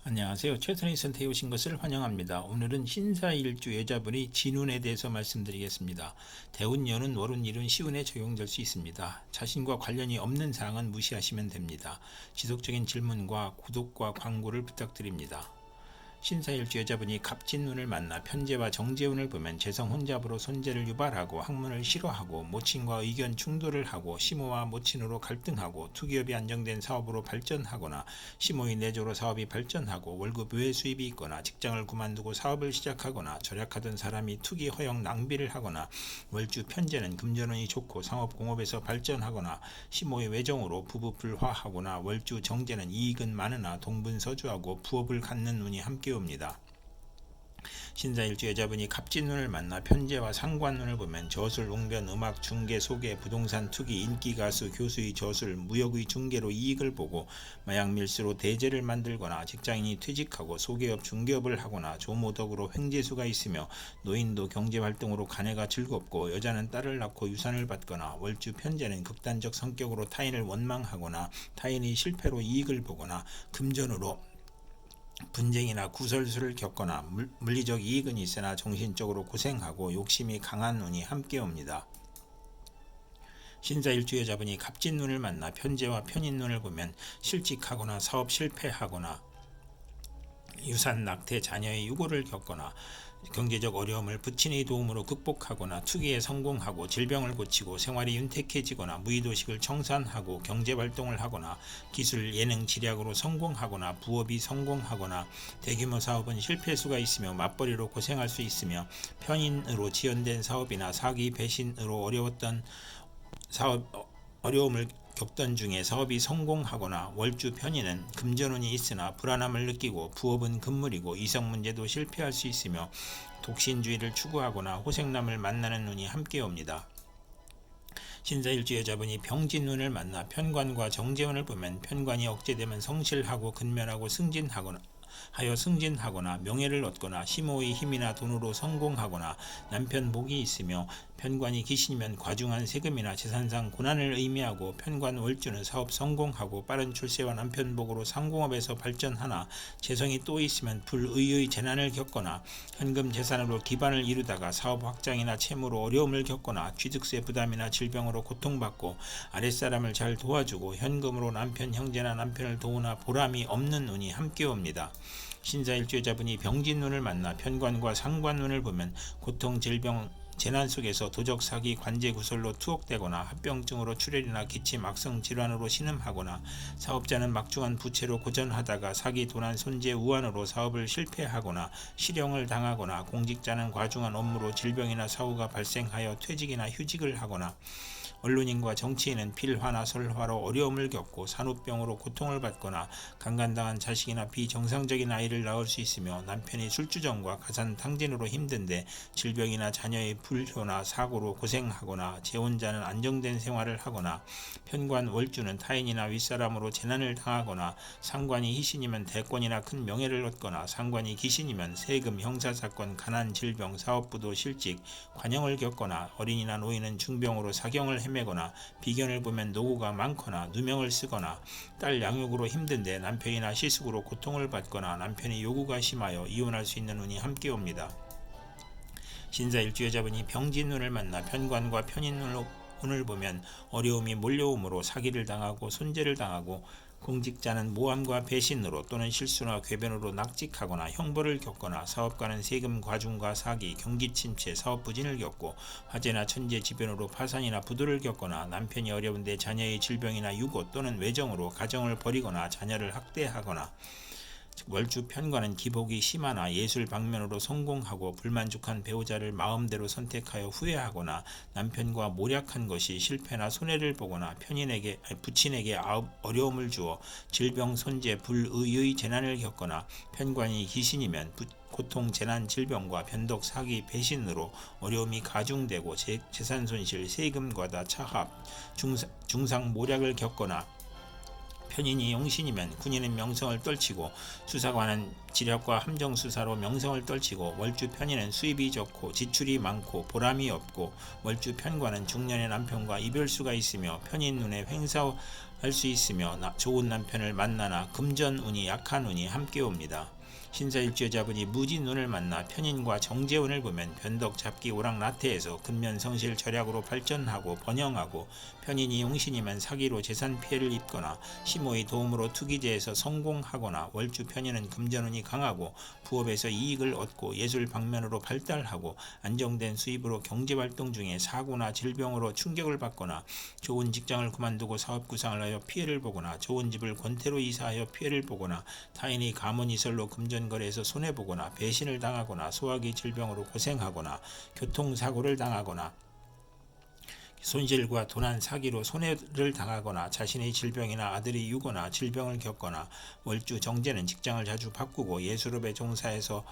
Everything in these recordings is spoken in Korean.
안녕하세요. 최선의 선택에 오신 것을 환영합니다. 오늘은 신사일주 여자분이 진운에 대해서 말씀드리겠습니다. 대운, 연운, 월운, 일운, 시운에 적용될 수 있습니다. 자신과 관련이 없는 사항은 무시하시면 됩니다. 지속적인 질문과 구독과 광고를 부탁드립니다. 신사일주 여자분이 갑진운을 만나 편재와 정재운을 보면 재성 혼잡으로 손재를 유발하고 학문을 싫어하고 모친과 의견 충돌을 하고 시모와 모친으로 갈등하고 투기업이 안정된 사업으로 발전하거나 시모의 내조로 사업이 발전하고 월급 외 수입이 있거나 직장을 그만두고 사업을 시작하거나 절약하던 사람이 투기 허용 낭비를 하거나 월주 편재는 금전운이 좋고 상업공업에서 발전하거나 시모의 외정으로 부부 불화하거나 월주 정재는 이익은 많으나 동분서주하고 부업을 갖는 운이 함께 옵니다. 신사일주 여자분이 갑진운을 만나 편재와 상관운을 보면 저술, 웅변, 음악, 중개, 소개, 부동산, 투기, 인기가수, 교수의 저술, 무역의 중개로 이익을 보고 마약 밀수로 대재를 만들거나 직장인이 퇴직하고 소개업, 중개업을 하거나 조모덕으로 횡재수가 있으며 노인도 경제활동으로 가내가 즐겁고 여자는 딸을 낳고 유산을 받거나 월주 편재는 극단적 성격으로 타인을 원망하거나 타인의 실패로 이익을 보거나 금전으로 분쟁이나 구설수를 겪거나 물리적 이익은 있으나 정신적으로 고생하고 욕심이 강한 운이 함께 옵니다. 신사일주 여자분이 갑진운을 만나 편재와 편인운을 보면 실직하거나 사업 실패하거나 유산 낙태, 자녀의 유고를 겪거나 경제적 어려움을 부친의 도움으로 극복하거나 투기에 성공하고 질병을 고치고 생활이 윤택해지거나 무의도식을 청산하고 경제활동을 하거나 기술, 예능, 지략으로 성공하거나 부업이 성공하거나 대규모 사업은 실패수가 있으며 맞벌이로 고생할 수 있으며 편인으로 지연된 사업이나 사기, 배신으로 어려움을 겪던 중에 사업이 성공하거나 월주 편인은 금전운이 있으나 불안함을 느끼고 부업은 금물이고 이성 문제도 실패할 수 있으며 독신주의를 추구하거나 호생남을 만나는 운이 함께 옵니다. 신사일주 여자분이 병진운을 만나 편관과 정재운을 보면 편관이 억제되면 성실하고 근면하고 승진하거나 명예를 얻거나 시모의 힘이나 돈으로 성공하거나 남편 복이 있으며 편관이 귀신이면 과중한 세금이나 재산상 고난을 의미하고 편관 월주는 사업 성공하고 빠른 출세와 남편 복으로 상공업에서 발전하나 재성이 또 있으면 불의의 재난을 겪거나 현금 재산으로 기반을 이루다가 사업 확장이나 채무로 어려움을 겪거나 취득세 부담이나 질병으로 고통받고 아랫사람을 잘 도와주고 현금으로 남편 형제나 남편을 도우나 보람이 없는 운이 함께 옵니다. 신사일주 여자분이 병진운을 만나 편관과 상관운을 보면 고통, 질병, 재난 속에서 도적, 사기, 관제, 구설로 투옥되거나 합병증으로 출혈이나 기침, 악성 질환으로 신음하거나 사업자는 막중한 부채로 고전하다가 사기, 도난, 손재, 우환으로 사업을 실패하거나 실형을 당하거나 공직자는 과중한 업무로 질병이나 사고가 발생하여 퇴직이나 휴직을 하거나 언론인과 정치인은 필화나 설화로 어려움을 겪고 산후병으로 고통을 받거나 강간당한 자식이나 비정상적인 아이를 낳을 수 있으며 남편이 술주정과 가산탕진으로 힘든데 질병이나 자녀의 불효나 사고로 고생하거나 재혼자는 안정된 생활을 하거나 편관 월주는 타인이나 윗사람으로 재난을 당하거나 상관이 희신이면 대권이나 큰 명예를 얻거나 상관이 귀신이면 세금, 형사사건, 가난, 질병, 사업부도 실직, 관영을 겪거나 어린이나 노인은 중병으로 사경을 헤매거나 비견을 보면 노고가 많거나 누명을 쓰거나 딸 양육으로 힘든데 남편이나 시숙으로 고통을 받거나 남편의 요구가 심하여 이혼할 수 있는 운이 함께 옵니다. 신사일주 여자분이 병진운을 만나 편관과 편인운을 보면 어려움이 몰려오므로 사기를 당하고 손재를 당하고 공직자는 모함과 배신으로 또는 실수나 궤변으로 낙직하거나 형벌을 겪거나 사업가는 세금 과중과 사기, 경기 침체, 사업 부진을 겪고 화재나 천재지변으로 파산이나 부도를 겪거나 남편이 어려운데 자녀의 질병이나 유고 또는 외정으로 가정을 버리거나 자녀를 학대하거나 월주 편관은 기복이 심하나 예술 방면으로 성공하고 불만족한 배우자를 마음대로 선택하여 후회하거나 남편과 모략한 것이 실패나 손해를 보거나 부친에게 어려움을 주어 질병, 손재, 불의의 재난을 겪거나 편관이 귀신이면 고통, 재난, 질병과 변덕, 사기, 배신으로 어려움이 가중되고 재산 손실, 세금 과다, 차합, 중상 모략을 겪거나 편인이 용신이면 군인은 명성을 떨치고 수사관은 지략과 함정수사로 명성을 떨치고 월주 편인은 수입이 적고 지출이 많고 보람이 없고 월주 편관은 중년의 남편과 이별수가 있으며 편인 눈에 할 수 있으며 좋은 남편을 만나나 금전운이 약한 운이 함께 옵니다. 신사일주여자분이 무진운을 만나 편인과 정제운을 보면 변덕 잡기 오락나태에서 근면성실 절약으로 발전하고 번영하고, 편인이 용신이면 사기로 재산 피해를 입거나 시모의 도움으로 투기제에서 성공하거나, 월주 편인은 금전운이 강하고 부업에서 이익을 얻고 예술 방면으로 발달하고 안정된 수입으로 경제활동 중에 사고나 질병으로 충격을 받거나, 좋은 직장을 그만두고 사업 구상을 하여 피해를 보거나, 좋은 집을 권태로 이사하여 피해를 보거나, 타인이 가문이설로 금전거래에서 손해보거나, 배신을 당하거나, 소화기 질병으로 고생하거나, 교통사고를 당하거나, 손실과 도난 사기로 손해를 당하거나, 자신의 질병이나 아들이 유거나 질병을 겪거나, 월주 정제는 직장을 자주 바꾸고 예술업에 종사해서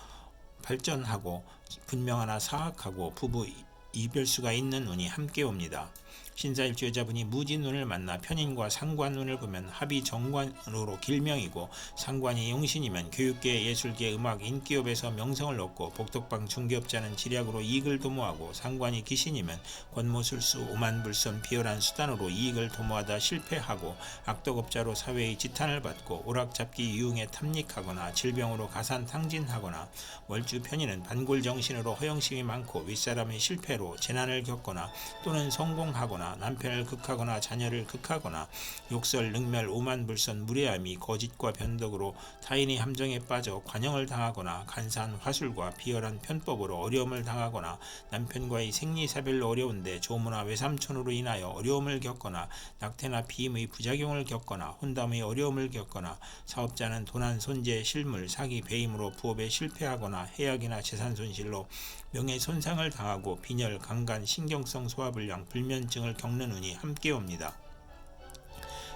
발전하고 분명하나 사악하고 부부 이별수가 있는 운이 함께 옵니다. 신사일주여자분이 무진운을 만나 편인과 상관운을 보면 합이 정관으로 길명이고, 상관이 용신이면 교육계, 예술계, 음악, 인기업에서 명성을 얻고, 복덕방 중개업자는 지략으로 이익을 도모하고, 상관이 기신이면 권모술수, 오만불선, 비열한 수단으로 이익을 도모하다 실패하고, 악덕업자로 사회의 지탄을 받고, 오락잡기 유흥에 탐닉하거나 질병으로 가산탕진하거나, 월주 편인은 반골정신으로 허영심이 많고 윗사람의 실패로 재난을 겪거나 또는 성공하거나, 남편을 극하거나 자녀를 극하거나, 욕설, 능멸, 오만불선, 무례함이 거짓과 변덕으로 타인의 함정에 빠져 관영을 당하거나, 간사한 화술과 비열한 편법으로 어려움을 당하거나, 남편과의 생리사별로 어려운데 조모나 외삼촌으로 인하여 어려움을 겪거나, 낙태나 피임의 부작용을 겪거나, 혼담의 어려움을 겪거나, 사업자는 도난, 손재, 실물, 사기, 배임으로 부업에 실패하거나, 해약이나 재산 손실로 명예 손상을 당하고, 빈혈, 강간, 신경성 소화불량, 불면증을 겪는 운이 함께 옵니다.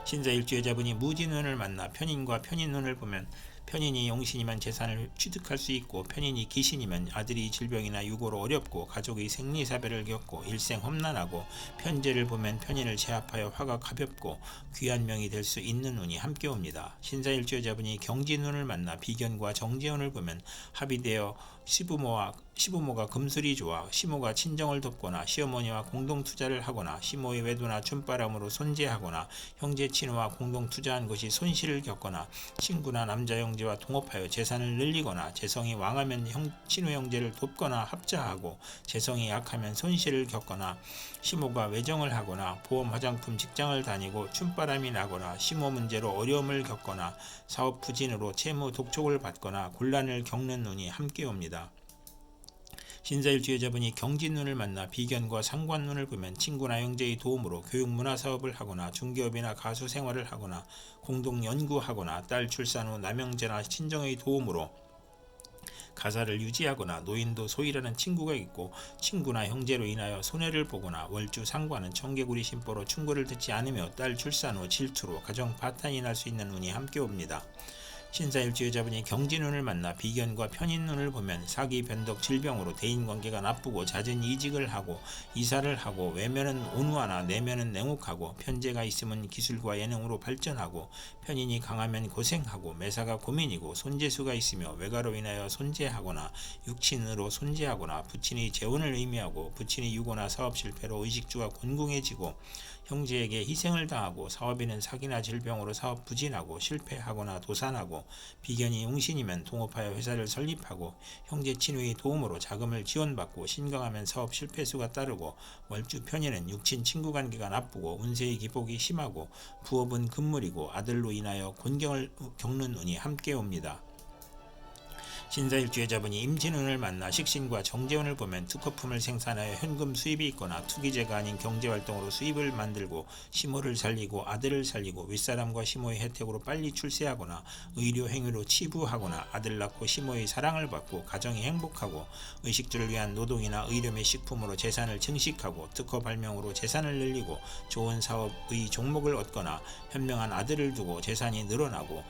신사일주여자분이 무진운을 만나 편인과 편인운을 보면, 편인이 용신이면 재산을 취득할 수 있고, 편인이 기신이면 아들이 질병이나 유고로 어렵고 가족의 생리사별을 겪고 일생 험난하고, 편제를 보면 편인을 제압하여 화가 가볍고 귀한 명이 될 수 있는 운이 함께 옵니다. 신사일주여자분이 경진운을 만나 비견과 정제운을 보면, 합의되어 시부모가 금술이 좋아 시모가 친정을 돕거나, 시어머니와 공동 투자를 하거나, 시모의 외도나 춤바람으로 손재하거나, 형제 친우와 공동 투자한 것이 손실을 겪거나, 친구나 남자 형제와 동업하여 재산을 늘리거나, 재성이 왕하면 친우 형제를 돕거나 합자하고, 재성이 약하면 손실을 겪거나, 시모가 외정을 하거나, 보험 화장품 직장을 다니고 춤바람이 나거나, 시모 문제로 어려움을 겪거나, 사업 부진으로 채무 독촉을 받거나 곤란을 겪는 운이 함께 옵니다. 신사일주여자분이 경진운을 만나 비견과 상관운을 보면, 친구나 형제의 도움으로 교육문화사업을 하거나, 중개업이나 가수 생활을 하거나, 공동 연구하거나, 딸 출산 후 남형제나 친정의 도움으로 가사를 유지하거나, 노인도 소이라는 친구가 있고 친구나 형제로 인하여 손해를 보거나, 월주 상관은 청개구리 심보로 충고를 듣지 않으며 딸 출산 후 질투로 가정 파탄이 날 수 있는 운이 함께 옵니다. 신사일주여자분이 경진운을 만나 비견과 편인운을 보면, 사기, 변덕, 질병으로 대인관계가 나쁘고 잦은 이직을 하고 이사를 하고, 외면은 온화나 내면은 냉혹하고, 편제가 있으면 기술과 예능으로 발전하고, 편인이 강하면 고생하고 매사가 고민이고, 손재수가 있으며 외가로 인하여 손재하거나 육친으로 손재하거나, 부친의 재혼을 의미하고, 부친의 유고나 사업 실패로 의식주가 곤궁해지고, 형제에게 희생을 당하고, 사업인은 사기나 질병으로 사업 부진하고 실패하거나 도산하고, 비견이 용신이면 동업하여 회사를 설립하고 형제 친구의 도움으로 자금을 지원받고, 신강하면 사업 실패수가 따르고, 월주 편인은 육친 친구 관계가 나쁘고 운세의 기복이 심하고, 부업은 금물이고 아들로 인하여 곤경을 겪는 운이 함께 옵니다. 신사일주여자분이 임진운을 만나 식신과 정제운을 보면, 특허품을 생산하여 현금 수입이 있거나, 투기제가 아닌 경제활동으로 수입을 만들고 시모를 살리고 아들을 살리고, 윗사람과 시모의 혜택으로 빨리 출세하거나, 의료 행위로 치부하거나, 아들 낳고 시모의 사랑을 받고 가정이 행복하고, 의식주를 위한 노동이나 의료의 식품으로 재산을 증식하고, 특허 발명으로 재산을 늘리고, 좋은 사업의 종목을 얻거나, 현명한 아들을 두고 재산이 늘어나고,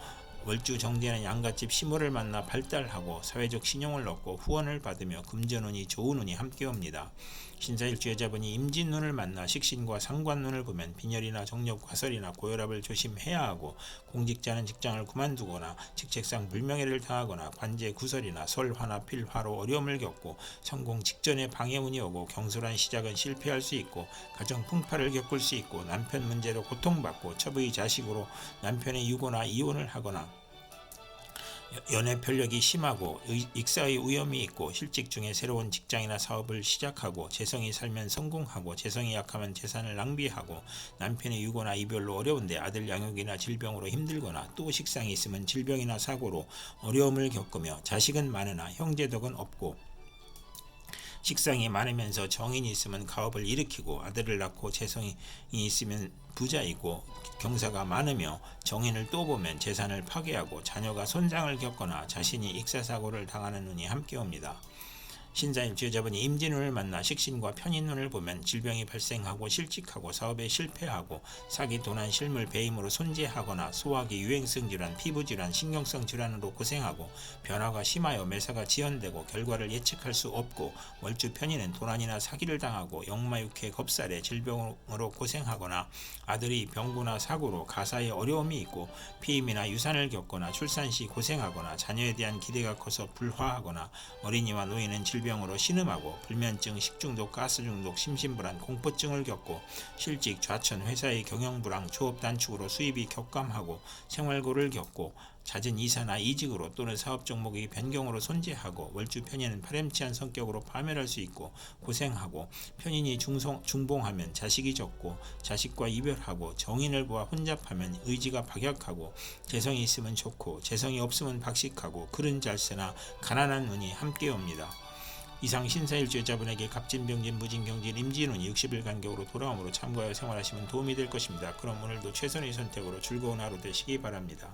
월주 정제는 양갓집 시모를 만나 발달하고 사회적 신용을 얻고 후원을 받으며 금전운이 좋은 운이 함께 옵니다. 신사일주 여자분이 임진운을 만나 식신과 상관운을 보면 빈혈이나 정력 과설이나 고혈압을 조심해야 하고, 공직자는 직장을 그만두거나 직책상 불명예를 당하거나 관제 구설이나 설화나 필화로 어려움을 겪고, 성공 직전에 방해운이 오고 경솔한 시작은 실패할 수 있고, 가정 풍파를 겪을 수 있고, 남편 문제로 고통받고 첩의 자식으로 남편의 유고나 이혼을 하거나, 연애 편력이 심하고 익사의 위험이 있고, 실직 중에 새로운 직장이나 사업을 시작하고, 재성이 살면 성공하고 재성이 약하면 재산을 낭비하고, 남편의 유고나 이별로 어려운데 아들 양육이나 질병으로 힘들거나, 또 식상이 있으면 질병이나 사고로 어려움을 겪으며, 자식은 많으나 형제덕은 없고, 식상이 많으면서 정인이 있으면 가업을 일으키고, 아들을 낳고 재성이 있으면 부자이고, 경사가 많으며 정인을 또 보면 재산을 파괴하고 자녀가 손상을 겪거나 자신이 익사사고를 당하는 운이 함께 옵니다. 신사일주 여자분이 임진운을 만나 식신과 편인운을 보면 질병이 발생하고 실직하고 사업에 실패하고, 사기, 도난, 실물, 배임으로 손재하거나, 소화기, 유행성 질환, 피부질환, 신경성 질환으로 고생하고, 변화가 심하여 매사가 지연되고 결과를 예측할 수 없고, 월주 편인은 도난이나 사기를 당하고 역마육해 겁살에 질병으로 고생하거나, 아들이 병구나 사고로 가사에 어려움이 있고, 피임이나 유산을 겪거나 출산 시 고생하거나, 자녀에 대한 기대가 커서 불화하거나, 어린이와 노인은 질병으로 신음하고, 불면증, 식중독, 가스중독, 심신불안, 공포증을 겪고, 실직, 좌천, 회사의 경영불황, 조업 단축으로 수입이 격감하고 생활고를 겪고, 잦은 이사나 이직으로 또는 사업 종목의 변경으로 손재하고, 월주 편인은 파렴치한 성격으로 파멸할 수 있고 고생하고, 편인이 중봉하면 자식이 적고 자식과 이별하고, 정인을 보아 혼잡하면 의지가 박약하고, 재성이 있으면 좋고 재성이 없으면 박식하고, 글은 잘 쓰나 가난한 운이 함께 옵니다. 이상 신사일주 여자분에게 갑진병진 무진경진 임진운이 60일 간격으로 돌아오므로 참고하여 생활하시면 도움이 될 것입니다. 그럼 오늘도 최선의 선택으로 즐거운 하루 되시기 바랍니다.